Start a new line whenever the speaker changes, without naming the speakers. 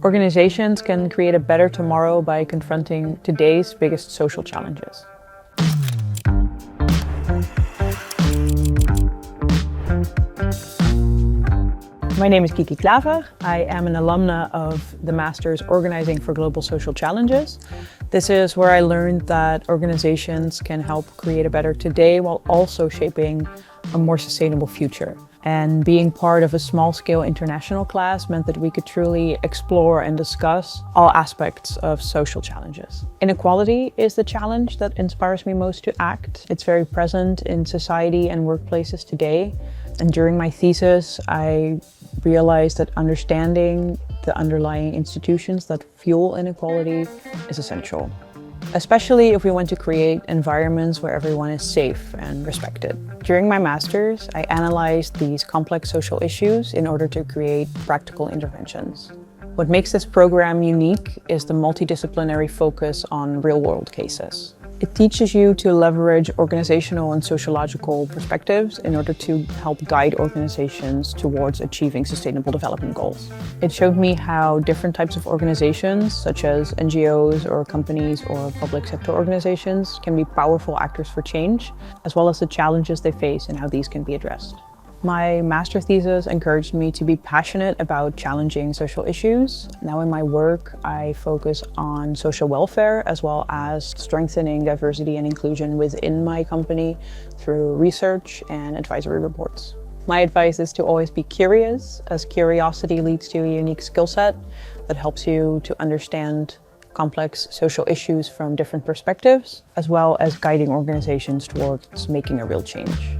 Organizations can create a better tomorrow by confronting today's biggest social challenges. My name is Kiki. I am an alumna of the Master's Organizing for Global Social Challenges. This is where I learned that organizations can help create a better today while also shaping a more sustainable future. And being part of a small-scale international class meant that we could truly explore and discuss all aspects of social challenges. Inequality is the challenge that inspires me most to act. It's very present in society and workplaces today. And during my thesis, I realized that understanding the underlying institutions that fuel inequality is essential, especially if we want to create environments where everyone is safe and respected. During my master's, I analyzed these complex social issues in order to create practical interventions. What makes this program unique is the multidisciplinary focus on real-world cases. It teaches you to leverage organizational and sociological perspectives in order to help guide organizations towards achieving sustainable development goals. It showed me how different types of organizations, such as NGOs or companies or public sector organizations, can be powerful actors for change, as well as the challenges they face and how these can be addressed. My master thesis encouraged me to be passionate about challenging social issues. Now in my work, I focus on social welfare as well as strengthening diversity and inclusion within my company through research and advisory reports. My advice is to always be curious, as curiosity leads to a unique skill set that helps you to understand complex social issues from different perspectives, as well as guiding organizations towards making a real change.